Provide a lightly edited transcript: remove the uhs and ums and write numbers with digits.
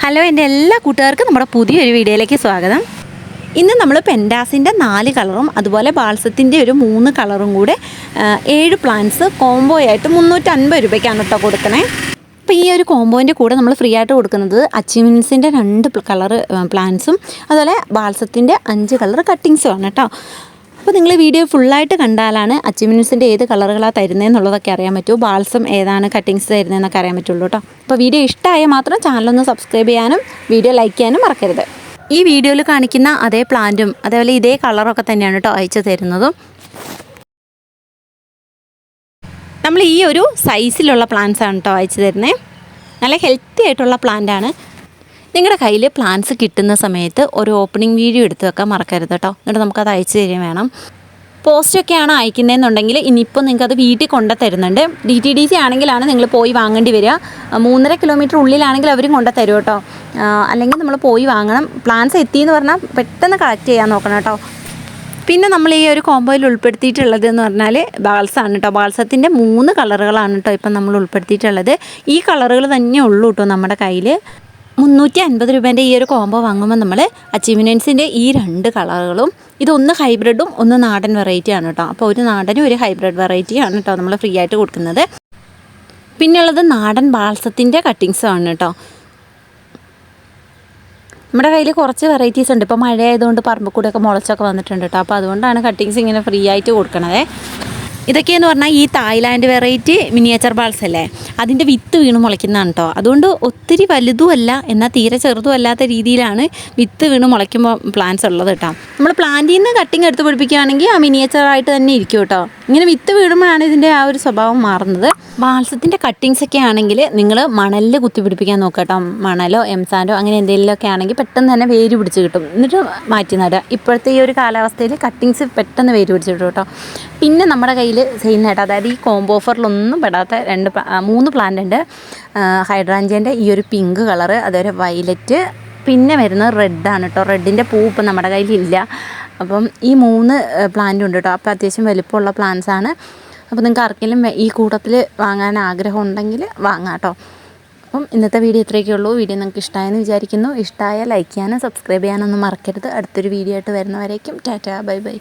Hello എൻ്റെ എല്ലാ കൂട്ടുകാർക്കും നമ്മുടെ പുതിയൊരു വീഡിയോയിലേക്ക് സ്വാഗതം. ഇന്ന് നമ്മൾ പെൻഡാസിൻ്റെ 4 കളറും അതുപോലെ ബാൾസത്തിൻ്റെ ഒരു 3 കളറും കൂടെ 7 പ്ലാന്റ്സ് കോംബോ ആയിട്ട് 350 രൂപയ്ക്കാണ് കേട്ടോ കൊടുക്കണേ. അപ്പോൾ ഈ ഒരു കോംബോൻ്റെ കൂടെ നമ്മൾ ഫ്രീ ആയിട്ട് കൊടുക്കുന്നത് അച്ചീവ്മെൻറ്റ്സിൻ്റെ 2 കളർ പ്ലാന്റ്സും അതുപോലെ ബാൾസത്തിൻ്റെ 5 കളർ കട്ടിങ്സുമാണ് കേട്ടോ. അപ്പോൾ നിങ്ങൾ വീഡിയോ ഫുള്ളായിട്ട് കണ്ടാലാണ് അച്ചീവ്മെൻറ്റ്സിൻ്റെ ഏത് കളറുകളാണ് തരുന്നതെന്നുള്ളതൊക്കെ അറിയാൻ പറ്റുമോ, ബാൾസം ഏതാണ് കട്ടിങ്സ് തരുന്നതെന്നൊക്കെ അറിയാൻ പറ്റുള്ളൂ കേട്ടോ. അപ്പോൾ വീഡിയോ ഇഷ്ടമായാൽ മാത്രം ചാനലൊന്ന് സബ്സ്ക്രൈബ് ചെയ്യാനും വീഡിയോ ലൈക്ക് ചെയ്യാനും മറക്കരുത്. ഈ വീഡിയോയിൽ കാണിക്കുന്ന അതേ പ്ലാന്റും അതേപോലെ ഇതേ കളറൊക്കെ തന്നെയാണ് കേട്ടോ അയച്ചു തരുന്നതും. നമ്മൾ ഈ ഒരു സൈസിലുള്ള പ്ലാന്റ്സാണ് കേട്ടോ അയച്ചു തരുന്നത്. നല്ല ഹെൽത്തി ആയിട്ടുള്ള പ്ലാന്റാണ്. നിങ്ങളുടെ കയ്യിൽ പ്ലാന്റ്സ് കിട്ടുന്ന സമയത്ത് ഒരു ഓപ്പണിംഗ് വീഡിയോ എടുത്ത് വെക്കാൻ മറക്കരുത് കേട്ടോ. എന്നിട്ട് നമുക്കത് അയച്ചു തരികയും വേണം. പോസ്റ്റൊക്കെയാണ് അയക്കുന്നതെന്നുണ്ടെങ്കിൽ ഇനിയിപ്പോൾ നിങ്ങൾക്കത് വീട്ടിൽ കൊണ്ടു തരുന്നുണ്ട്. DTDC ആണെങ്കിലാണ് നിങ്ങൾ പോയി വാങ്ങേണ്ടി വരിക. 3.5 കിലോമീറ്റർ ഉള്ളിലാണെങ്കിൽ അവരും കൊണ്ടു തരും കേട്ടോ. അല്ലെങ്കിൽ നമ്മൾ പോയി വാങ്ങണം. പ്ലാന്റ്സ് എത്തിയെന്ന് പറഞ്ഞാൽ പെട്ടെന്ന് കളക്ട് ചെയ്യാൻ നോക്കണം കേട്ടോ. പിന്നെ നമ്മൾ ഈ ഒരു കോംബോയിൽ ഉൾപ്പെടുത്തിയിട്ടുള്ളത് എന്ന് പറഞ്ഞാൽ ബാൾസാണ് കേട്ടോ. ബാൾസത്തിൻ്റെ 3 കളറുകളാണ് കേട്ടോ ഇപ്പം നമ്മൾ ഉൾപ്പെടുത്തിയിട്ടുള്ളത്. ഈ കളറുകൾ തന്നെ ഉള്ളൂ കേട്ടോ നമ്മുടെ കയ്യിൽ. 350 രൂപേൻ്റെ ഈ ഒരു കോംബോ വാങ്ങുമ്പോൾ നമ്മൾ അച്ചീവ്മെൻറ്റ്സിൻ്റെ ഈ 2 കളറുകളും, ഇതൊന്ന് ഹൈബ്രിഡും ഒന്ന് നാടൻ വെറൈറ്റിയാണ് കേട്ടോ. അപ്പോൾ ഒരു നാടനും ഒരു ഹൈബ്രിഡ് വെറൈറ്റിയാണ് കേട്ടോ നമ്മൾ ഫ്രീ ആയിട്ട് കൊടുക്കുന്നത്. പിന്നെയുള്ളത് നാടൻ ബാൾസത്തിൻ്റെ കട്ടിങ്സാണ് കേട്ടോ. നമ്മുടെ കയ്യിൽ കുറച്ച് വെറൈറ്റീസ് ഉണ്ട്. ഇപ്പോൾ മഴ ആയതുകൊണ്ട് പറമ്പിൽ കൂടെയൊക്കെ മുളച്ചൊക്കെ വന്നിട്ടുണ്ട് കേട്ടോ. അപ്പോൾ അതുകൊണ്ടാണ് കട്ടിങ്സ് ഇങ്ങനെ ഫ്രീ ആയിട്ട് കൊടുക്കണത്. ഇതൊക്കെയെന്ന് പറഞ്ഞാൽ ഈ തായ്ലാൻഡ് വെറൈറ്റി മിനിയേച്ചർ ബാൾസ് അല്ലേ, അതിൻ്റെ വിത്ത് വീണ് മുളയ്ക്കുന്നതാണ് കേട്ടോ. അതുകൊണ്ട് ഒത്തിരി വലുതുമല്ല എന്നാൽ തീരെ ചെറുതും അല്ലാത്ത രീതിയിലാണ് വിത്ത് വീണ് മുളയ്ക്കുമ്പോൾ പ്ലാന്റ്സ് ഉള്ളത് കേട്ടോ. നമ്മൾ പ്ലാന്റിൽ നിന്ന് കട്ടിങ് എടുത്ത് പിടിപ്പിക്കുകയാണെങ്കിൽ ആ മിനിയേച്ചറായിട്ട് തന്നെ ഇരിക്കും കേട്ടോ. ഇങ്ങനെ വിത്ത് വീഴുമ്പോഴാണ് ഇതിൻ്റെ ആ ഒരു സ്വഭാവം മാറുന്നത്. ബാൾസത്തിൻ്റെ കട്ടിങ്സൊക്കെ ആണെങ്കിൽ നിങ്ങൾ മണലിൽ കുത്തി പിടിപ്പിക്കാൻ നോക്കുക കേട്ടോ. മണലോ എംസാൻഡോ അങ്ങനെ എന്തെങ്കിലുമൊക്കെ ആണെങ്കിൽ പെട്ടെന്ന് തന്നെ വേര് പിടിച്ച് കിട്ടും. എന്നിട്ട് മാറ്റി നടുക. ഇപ്പോഴത്തെ ഈ ഒരു കാലാവസ്ഥയിൽ കട്ടിങ്സ് പെട്ടെന്ന് വേര് പിടിച്ച് കിട്ടും കേട്ടോ. പിന്നെ നമ്മുടെ കയ്യിൽ ചെയ്യുന്നതായിട്ട്, അതായത് ഈ കോംബോ ഓഫറിലൊന്നും പെടാത്ത 3 പ്ലാന്റ് ഉണ്ട്. ഹൈഡ്രാഞ്ചിൻ്റെ ഈ ഒരു പിങ്ക് കളറ്, അതുപോലെ വയലറ്റ്, പിന്നെ വരുന്നത് റെഡാണ് കേട്ടോ. റെഡിൻ്റെ പൂ ഇപ്പം നമ്മുടെ കയ്യിലില്ല. അപ്പം ഈ 3 പ്ലാന്റും ഉണ്ട് കേട്ടോ. അപ്പോൾ അത്യാവശ്യം വലിപ്പമുള്ള പ്ലാന്റ്സാണ്. അപ്പോൾ നിങ്ങൾക്ക് ആർക്കെങ്കിലും ഈ കൂട്ടത്തിൽ വാങ്ങാൻ ആഗ്രഹം ഉണ്ടെങ്കിൽ വാങ്ങാം കേട്ടോ. അപ്പം ഇന്നത്തെ വീഡിയോ ഇത്രയൊക്കെ ഉള്ളൂ. വീഡിയോ നിങ്ങൾക്ക് ഇഷ്ടമായെന്ന് വിചാരിക്കുന്നു. ഇഷ്ടമായ ലൈക്ക് ചെയ്യാനും സബ്സ്ക്രൈബ് ചെയ്യാനൊന്നും മറക്കരുത്. അടുത്തൊരു വീഡിയോ ആയിട്ട് വരുന്നവരേക്കും ടാറ്റാ, ബൈ ബൈ.